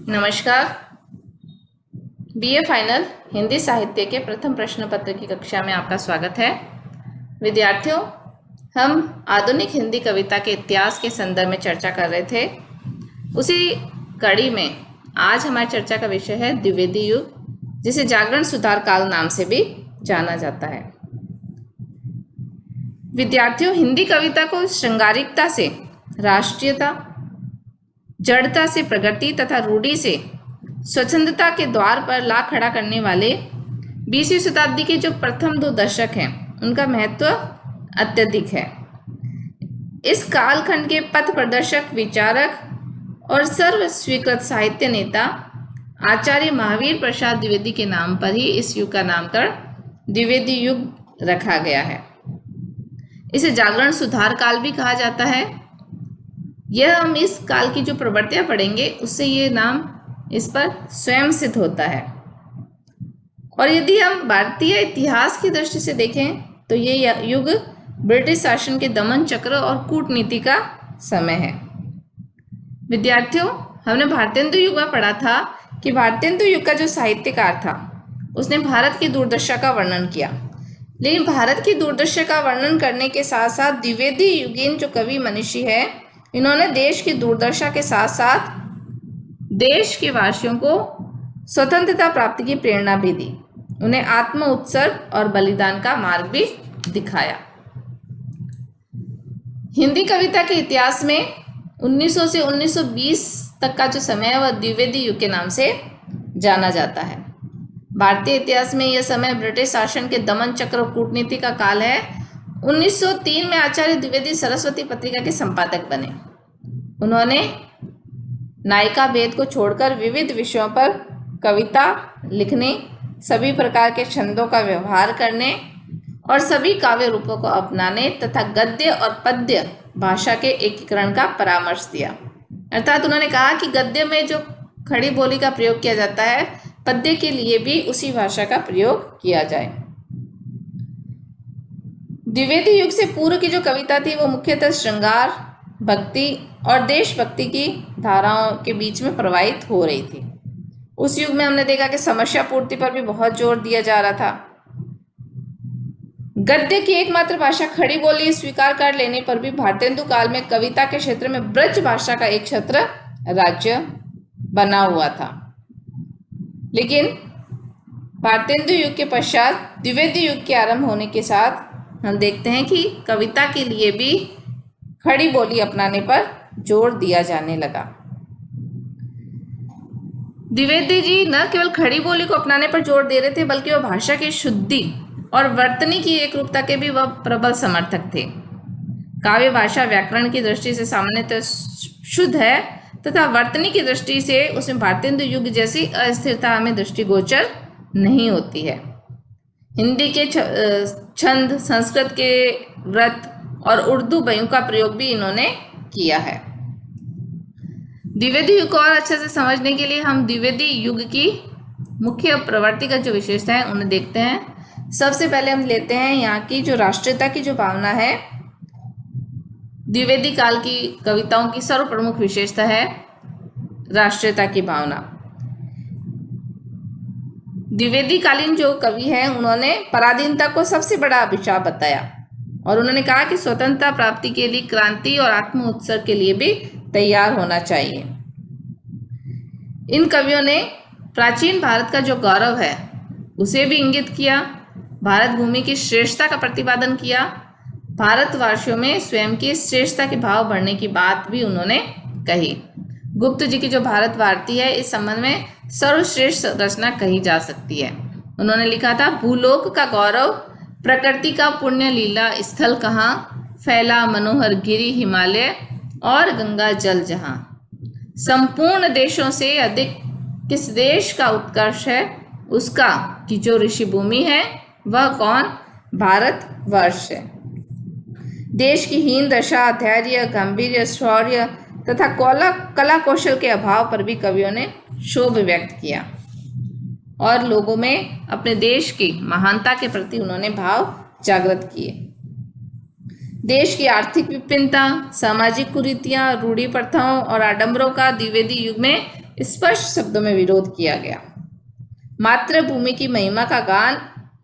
नमस्कार। BA final Hindi साहित्य के प्रथम प्रश्न पत्र की कक्षा में आपका स्वागत है। विद्यार्थियों, हम आधुनिक हिंदी कविता के इतिहास के संदर्भ में चर्चा कर रहे थे। उसी कड़ी में आज हमारी चर्चा का विषय है द्विवेदी युग, जिसे जागरण सुधार काल नाम से भी जाना जाता है। विद्यार्थियों, हिंदी कविता को श्रृंगारिकता से राष्ट्रीयता, जड़ता से प्रगति तथा रूढ़ि से स्वच्छंदता के द्वार पर ला खड़ा करने वाले 20वीं शताब्दी के जो प्रथम 2 दशक हैं, उनका महत्व अत्यधिक है। इस कालखंड के पथ प्रदर्शक, विचारक और सर्व स्वीकृत साहित्य नेता आचार्य महावीर प्रसाद द्विवेदी के नाम पर ही इस युग का नामकरण द्विवेदी युग रखा गया है। इसे जागरण सुधार काल भी कहा जाता है। यह हम इस काल की जो प्रवृत्तियां पढ़ेंगे उससे ये नाम इस पर स्वयं सिद्ध होता है। और यदि हम भारतीय इतिहास की दृष्टि से देखें तो ये युग ब्रिटिश शासन के दमन चक्र और कूटनीति का समय है। विद्यार्थियों, हमने भारतेंदु युग में पढ़ा था कि भारतेंदु युग का जो साहित्यकार था उसने भारत की दुर्दशा का वर्णन किया। लेकिन भारत की दुर्दशा का वर्णन करने के साथ साथ द्विवेदी युगीन जो कवि मनीषी है, इन्होंने देश की दुर्दशा के साथ साथ देश के वासियों को स्वतंत्रता प्राप्ति की प्रेरणा भी दी। उन्हें आत्म उत्सर्ग और बलिदान का मार्ग भी दिखाया। हिंदी कविता के इतिहास में 1900 से 1920 तक का जो समय है वह द्विवेदी युग के नाम से जाना जाता है। भारतीय इतिहास में यह समय ब्रिटिश शासन के दमन चक्र और कूटनीति का काल है। 1903 में आचार्य द्विवेदी सरस्वती पत्रिका के संपादक बने। उन्होंने नायिका भेद को छोड़कर विविध विषयों पर कविता लिखने, सभी प्रकार के छंदों का व्यवहार करने और सभी काव्य रूपों को अपनाने तथा गद्य और पद्य भाषा के एकीकरण का परामर्श दिया। अर्थात उन्होंने कहा कि गद्य में जो खड़ी बोली का प्रयोग किया जाता है, पद्य के लिए भी उसी भाषा का प्रयोग किया जाए। द्विवेदी युग से पूर्व की जो कविता थी वो मुख्यतः श्रृंगार, भक्ति और देशभक्ति की धाराओं के बीच में प्रवाहित हो रही थी। उस युग में हमने देखा कि समस्या पूर्ति पर भी बहुत जोर दिया जा रहा था। गद्य की एकमात्र भाषा खड़ी बोली स्वीकार कर लेने पर भी भारतेंदु काल में कविता के क्षेत्र में ब्रज भाषा का एक क्षेत्र राज्य बना हुआ था। लेकिन भारतेंदु युग के पश्चात द्विवेदी युग के आरंभ होने के साथ हम देखते हैं कि कविता के लिए भी खड़ी बोली अपनाने पर जोर दिया जाने लगा। द्विवेदी जी न केवल खड़ी बोली को अपनाने पर जोर दे रहे थे, बल्कि वह भाषा की शुद्धि और वर्तनी की एकरूपता के भी वह प्रबल समर्थक थे। काव्य भाषा व्याकरण की दृष्टि से सामान्यतः शुद्ध है तथा वर्तनी की दृष्टि से उसमें भारतेंदु युग जैसी अस्थिरता हमें दृष्टिगोचर नहीं होती है। हिंदी के छंद, संस्कृत के व्रत और उर्दू बयों का प्रयोग भी इन्होंने किया है। द्विवेदी युग को और अच्छे से समझने के लिए हम द्विवेदी युग की मुख्य प्रवृत्ति का जो विशेषता है उन्हें देखते हैं। सबसे पहले हम लेते हैं यहाँ की जो राष्ट्रीयता की जो भावना है। द्विवेदी काल की कविताओं की सर्वप्रमुख विशेषता है राष्ट्रीयता की भावना। द्विवेदी कालीन जो कवि हैं उन्होंने पराधीनता को सबसे बड़ा अभिशाप बताया और उन्होंने कहा कि स्वतंत्रता प्राप्ति के लिए क्रांति और आत्म उत्सर्ग के लिए भी तैयार होना चाहिए। इन कवियों ने प्राचीन भारत का जो गौरव है उसे भी इंगित किया, भारत भूमि की श्रेष्ठता का प्रतिपादन किया, भारतवासियों में स्वयं की श्रेष्ठता के भाव बढ़ने की बात भी उन्होंने कही। गुप्त जी की जो भारत वार्ती है, इस संबंध में सर्वश्रेष्ठ रचना कही जा सकती है। उन्होंने लिखा था, भूलोक का गौरव, प्रकृति का पुण्य लीला स्थल कहाँ, फैला मनोहर गिरि हिमालय और गंगा जल जहाँ। संपूर्ण देशों से अधिक किस देश का उत्कर्ष है उसका, कि जो ऋषि भूमि है वह कौन, भारत वर्ष है। देश की हीन दशा, धैर्य, गंभीर्य, शौर्य तथा कला कौशल के अभाव पर भी कवियों ने क्षोभ व्यक्त किया और लोगों में अपने देश की महानता के प्रति उन्होंने भाव जागृत किए। देश की आर्थिक विभिन्नता, सामाजिक कुरीतियां, रूढ़ि प्रथाओं और आडंबरों का द्विवेदी युग में स्पष्ट शब्दों में विरोध किया गया। मातृभूमि की महिमा का गान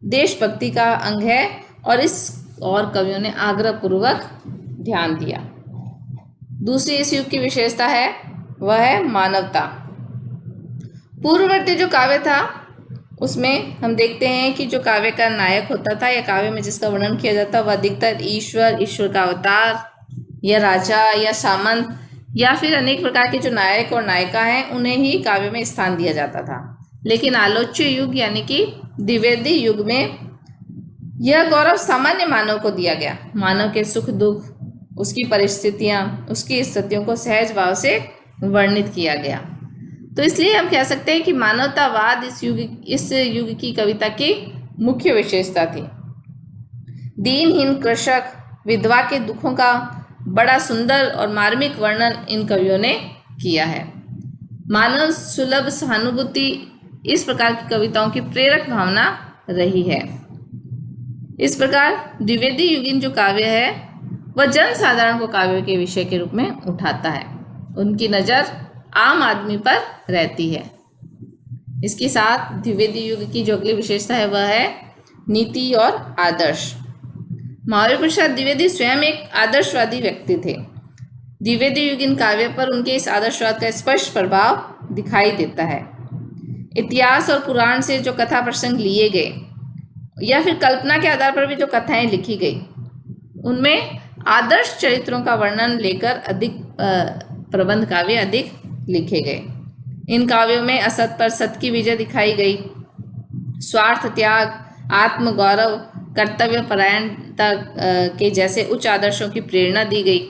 देशभक्ति का अंग है और कवियों ने आग्रहपूर्वक ध्यान दिया। दूसरी इस युग की विशेषता है वह है मानवता। पूर्ववर्ती जो काव्य था उसमें हम देखते हैं कि जो काव्य का नायक होता था या काव्य में जिसका वर्णन किया जाता वह अधिकतर ईश्वर का अवतार या राजा या सामंत या फिर अनेक प्रकार के जो नायक और नायिका हैं उन्हें ही काव्य में स्थान दिया जाता था। लेकिन आलोच्य युग यानी कि द्विवेदी युग में यह गौरव सामान्य मानव को दिया गया। मानव के सुख दुख, उसकी परिस्थितियां, उसकी स्थितियों को सहज भाव से वर्णित किया गया। तो इसलिए हम कह सकते हैं कि मानवतावाद इस युग की कविता की मुख्य विशेषता थी। दीनहीन कृषक, विधवा के दुखों का बड़ा सुंदर और मार्मिक वर्णन इन कवियों ने किया है। मानव सुलभ सहानुभूति इस प्रकार की कविताओं की प्रेरक भावना रही है। इस प्रकार द्विवेदी युगीन जो काव्य है वह जन साधारण को काव्य के विषय के रूप में उठाता है। उनकी नज़र आम आदमी पर रहती है। इसके साथ द्विवेदी युग की जो अगली विशेषता है वह है नीति और आदर्श। महावीर प्रसाद द्विवेदी स्वयं एक आदर्शवादी व्यक्ति थे। द्विवेदी युगीन काव्य पर उनके इस आदर्शवाद का स्पष्ट प्रभाव दिखाई देता है। इतिहास और पुराण से जो कथा प्रसंग लिए गए या फिर कल्पना के आधार पर भी जो कथाएं लिखी गई उनमें आदर्श चरित्रों का वर्णन लेकर अधिक प्रबंध काव्य अधिक लिखे गए। इन काव्यों में असत पर सत की विजय दिखाई गई, स्वार्थ त्याग, आत्मगौरव, कर्तव्य परायणता के जैसे उच्च आदर्शों की प्रेरणा दी गई।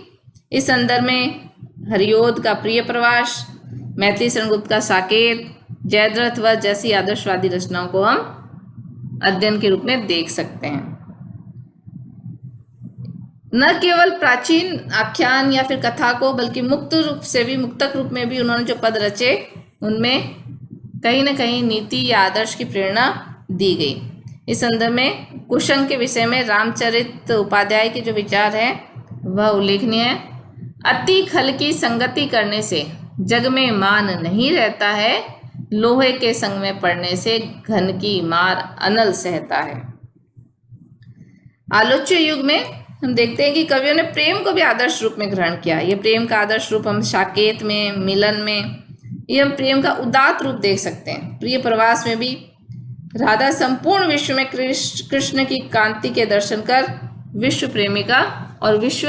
इस संदर्भ में हरिओद का प्रिय प्रवास, मैथिली शरण गुप्त का साकेत, जयद्रथ वध जैसी आदर्शवादी रचनाओं को हम अध्ययन के रूप में देख सकते हैं। न केवल प्राचीन आख्यान या फिर कथा को बल्कि मुक्तक रूप में भी उन्होंने जो पद रचे उनमें कहीं न कहीं नीति या आदर्श की प्रेरणा दी गई। इस संदर्भ में कुशंग के विषय में रामचरित उपाध्याय के जो विचार हैं वह उल्लेखनीय है। अति खल की संगति करने से जग में मान नहीं रहता है, लोहे के संग में पड़ने से घन की मार अनल सहता है। आलोच्य युग में हम देखते हैं कि कवियों ने प्रेम को भी आदर्श रूप में ग्रहण किया। ये प्रेम का आदर्श रूप हम साकेत में, मिलन में, ये हम प्रेम का उदात्त रूप देख सकते हैं। प्रिय प्रवास में भी राधा संपूर्ण विश्व में कृष्ण की कांति के दर्शन कर विश्व प्रेमिका और विश्व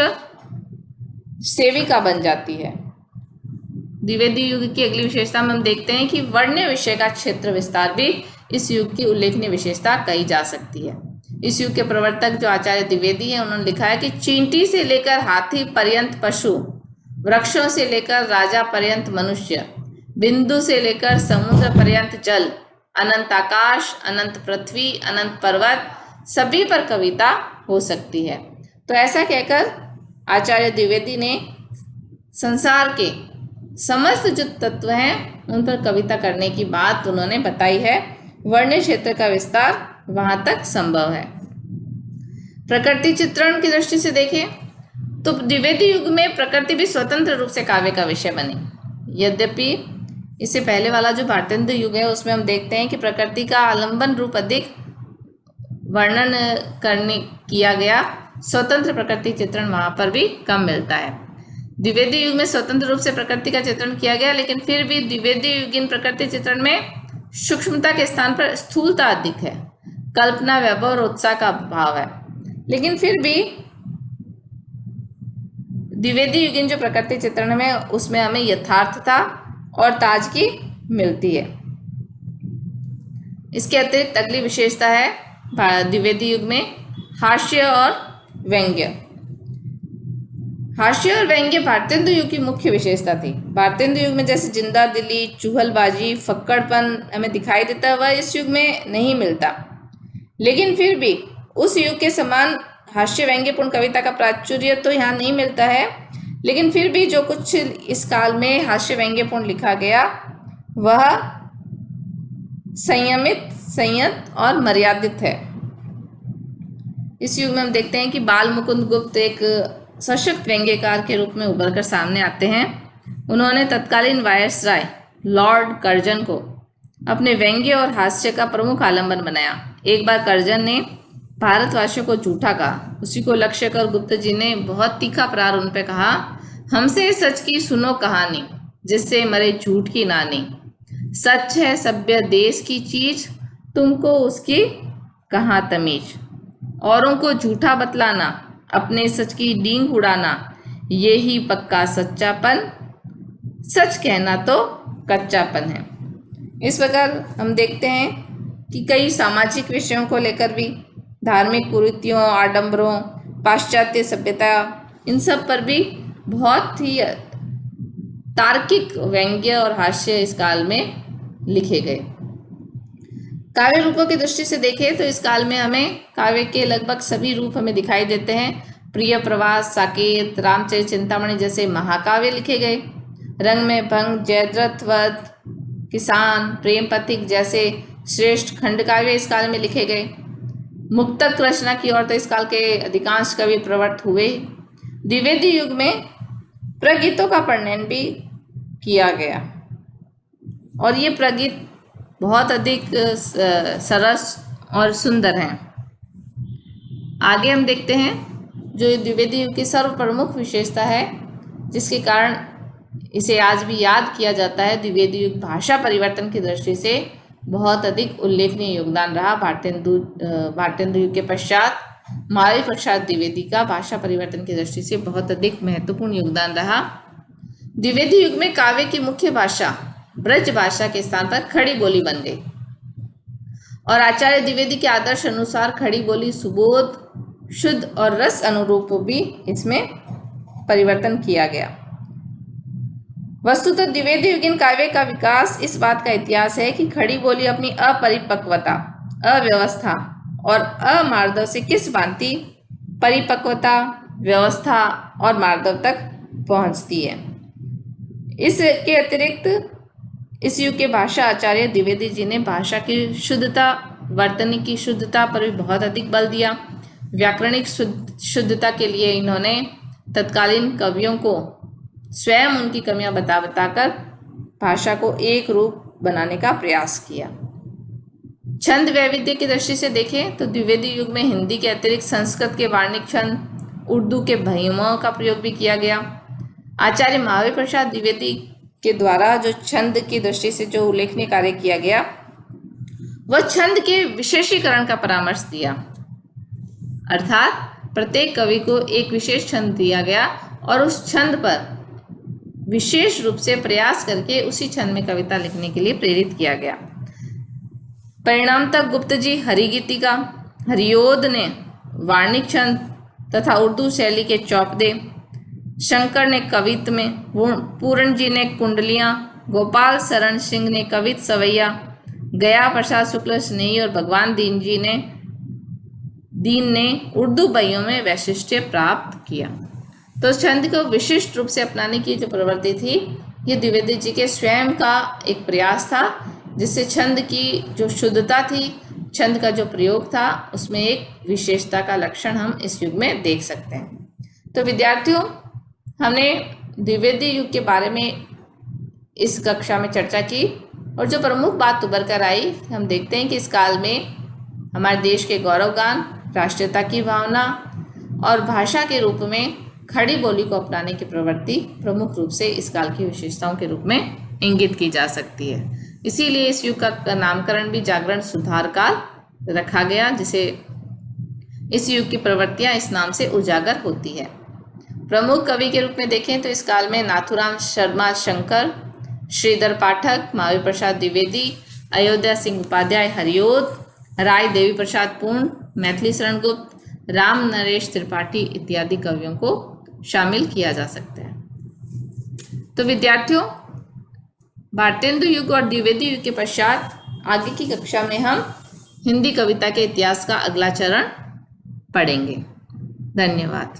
सेविका बन जाती है। द्विवेदी युग की अगली विशेषता में हम देखते हैं कि वर्ण्य विषय का क्षेत्र विस्तार भी इस युग की उल्लेखनीय विशेषता कही जा सकती है। इस युग के प्रवर्तक जो आचार्य द्विवेदी हैं उन्होंने लिखा है कि चींटी से लेकर हाथी पर्यंत पशु, वृक्षों से लेकर राजा पर्यंत मनुष्य, बिंदु से लेकर समुद्र पर्यंत जल, अनंत आकाश, अनंत पृथ्वी, अनंत पर्वत, सभी पर कविता हो सकती है। तो ऐसा कहकर आचार्य द्विवेदी ने संसार के समस्त जो तत्व हैं उन पर कविता करने की बात उन्होंने बताई है। वर्ण्य क्षेत्र का विस्तार वहां तक संभव है। प्रकृति चित्रण की दृष्टि से देखें तो द्विवेदी युग में प्रकृति भी स्वतंत्र रूप से काव्य का विषय बनी। यद्यपि इससे पहले वाला जो भारतेंदु युग है उसमें हम देखते हैं कि प्रकृति का आलंबन रूप अधिक वर्णन किया गया, स्वतंत्र प्रकृति चित्रण वहां पर भी कम मिलता है। द्विवेदी युग में स्वतंत्र रूप से प्रकृति का चित्रण किया गया, लेकिन फिर भी द्विवेदी युगीन प्रकृति चित्रण में सूक्ष्मता के स्थान पर स्थूलता अधिक है, कल्पना, वैभव और उत्साह का भाव है। लेकिन फिर भी द्विवेदी युगीन जो प्रकृति चित्रण में उसमें हमें यथार्थता और ताजगी मिलती है। इसके अतिरिक्त अगली विशेषता है द्विवेदी युग में हास्य और व्यंग्य। हास्य और व्यंग्य भारतेंदु युग की मुख्य विशेषता थी। भारतेंदु युग में जैसे जिंदा दिली, चुहलबाजी, फक्कड़पन हमें दिखाई देता है वह इस युग में नहीं मिलता। लेकिन फिर भी उस युग के समान हास्य व्यंग्यपूर्ण कविता का प्राचुर्य तो यहाँ नहीं मिलता है। लेकिन फिर भी जो कुछ इस काल में हास्य व्यंग्यपूर्ण लिखा गया वह संयमित, संयत और मर्यादित है। इस युग में हम देखते हैं कि बाल मुकुंद गुप्त एक सशक्त व्यंग्यकार के रूप में उभर कर सामने आते हैं। उन्होंने तत्कालीन वायसराय लॉर्ड कर्जन को अपने व्यंग्य और हास्य का प्रमुख आलंबन बनाया। एक बार कर्जन ने भारतवासियों को झूठा कहा। उसी को लक्ष्य कर गुप्त जी ने बहुत तीखा प्रहार उन पे कहा, हमसे सच की सुनो कहानी, जिससे मरे झूठ की नानी। सच है सभ्य देश की चीज, तुमको उसकी कहाँ तमीज। औरों को झूठा बतलाना, अपने सच की डींग उड़ाना, ये ही पक्का सच्चापन, सच कहना तो कच्चापन है। इस प्रकार हम देखते हैं कि कई सामाजिक विषयों को लेकर भी, धार्मिक कुरीतियों, आडंबरों, पाश्चात्य सभ्यता, इन सब पर भी बहुत ही तार्किक व्यंग्य और हास्य इस काल में लिखे गए। काव्य रूपों की दृष्टि से देखें तो इस काल में हमें काव्य के लगभग सभी रूप हमें दिखाई देते हैं। प्रिय प्रवास, साकेत, रामचरित चिंतामणि जैसे महाकाव्य लिखे गए। रंग में भंग, जयद्रथ वध, किसान, प्रेम पथिक जैसे श्रेष्ठ खंड काव्य इस काल में लिखे गए। मुक्तक रचना की ओर तो इस काल के अधिकांश कवि प्रवृत्त हुए। द्विवेदी युग में प्रगीतों का वर्णन भी किया गया और ये प्रगीत बहुत अधिक सरस और सुंदर हैं। आगे हम देखते हैं जो द्विवेदी युग की सर्व प्रमुख विशेषता है, जिसके कारण इसे आज भी याद किया जाता है। द्विवेदी युग भाषा परिवर्तन की दृष्टि से बहुत अधिक उल्लेखनीय योगदान रहा। भारतेंदु युग के पश्चात महावीर प्रसाद द्विवेदी का भाषा परिवर्तन की दृष्टि से बहुत अधिक महत्वपूर्ण योगदान रहा। द्विवेदी युग में काव्य की मुख्य भाषा ब्रज भाषा के स्थान पर खड़ी बोली बन गई और आचार्य द्विवेदी के आदर्श अनुसार खड़ी बोली सुबोध, शुद्ध और रस अनुरूप भी इसमें परिवर्तन किया गया। वस्तुतः द्विवेदी युगीन काव्य का विकास इस बात का इतिहास है कि खड़ी बोली अपनी अपरिपक्वता, अव्यवस्था और अमार्दव से किस भांति परिपक्वता, व्यवस्था और मार्दव तक पहुंचती है। इसके अतिरिक्त इस युग के भाषा आचार्य द्विवेदी जी ने भाषा की शुद्धता, वर्तनी की शुद्धता पर भी बहुत अधिक बल दिया। व्याकरणिक शुद्धता के लिए इन्होंने तत्कालीन कवियों को स्वयं उनकी कमियां बता बताकर भाषा को एक रूप बनाने का प्रयास किया। छंद वैविध्य की दृष्टि से देखें तो द्विवेदी युग में हिंदी के अतिरिक्त संस्कृत के वार्णिक छंद, उर्दू के भयमों का प्रयोग भी किया गया। आचार्य महावीर प्रसाद द्विवेदी के द्वारा जो छंद की दृष्टि से जो उल्लेखनीय कार्य किया गया, वह छंद के विशेषीकरण का परामर्श दिया, अर्थात प्रत्येक कवि को एक विशेष छंद दिया गया और उस छंद पर विशेष रूप से प्रयास करके उसी छंद में कविता लिखने के लिए प्रेरित किया गया। परिणामतः गुप्त जी हरिगीतिका, हरियोध ने वार्णिक छंद तथा उर्दू शैली के चौपदे, शंकर ने कवित्व में, पूर्ण जी ने कुंडलियां, गोपाल शरण सिंह ने कवित सवैया, गया प्रसाद शुक्ल स्नेही और भगवान दीन ने उर्दू बइयों में वैशिष्ट्य प्राप्त किया। तो छंद को विशिष्ट रूप से अपनाने की जो प्रवृत्ति थी, ये द्विवेदी जी के स्वयं का एक प्रयास था, जिससे छंद की जो शुद्धता थी, छंद का जो प्रयोग था, उसमें एक विशेषता का लक्षण हम इस युग में देख सकते हैं। तो विद्यार्थियों, हमने द्विवेदी युग के बारे में इस कक्षा में चर्चा की और जो प्रमुख बात उभर कर आई, हम देखते हैं कि इस काल में हमारे देश के गौरवगान, राष्ट्रीयता की भावना और भाषा के रूप में खड़ी बोली को अपनाने की प्रवृत्ति प्रमुख रूप से इस काल की विशेषताओं के रूप में इंगित की जा सकती है। इसीलिए इस युग का नामकरण भी जागरण सुधार काल रखा गया, जिसे इस युग की प्रवृत्तियां इस नाम से उजागर होती है। प्रमुख कवि के रूप में देखें तो इस काल में नाथुराम शर्मा शंकर, श्रीधर पाठक, महावीर प्रसाद द्विवेदी, अयोध्या सिंह उपाध्याय हरियोध, राय देवी प्रसाद पूर्ण, मैथिली शरण गुप्त, राम नरेश त्रिपाठी इत्यादि कवियों को शामिल किया जा सकता है। तो विद्यार्थियों, भारतेंदु युग और द्विवेदी युग के पश्चात आगे की कक्षा में हम हिंदी कविता के इतिहास का अगला चरण पढ़ेंगे। धन्यवाद।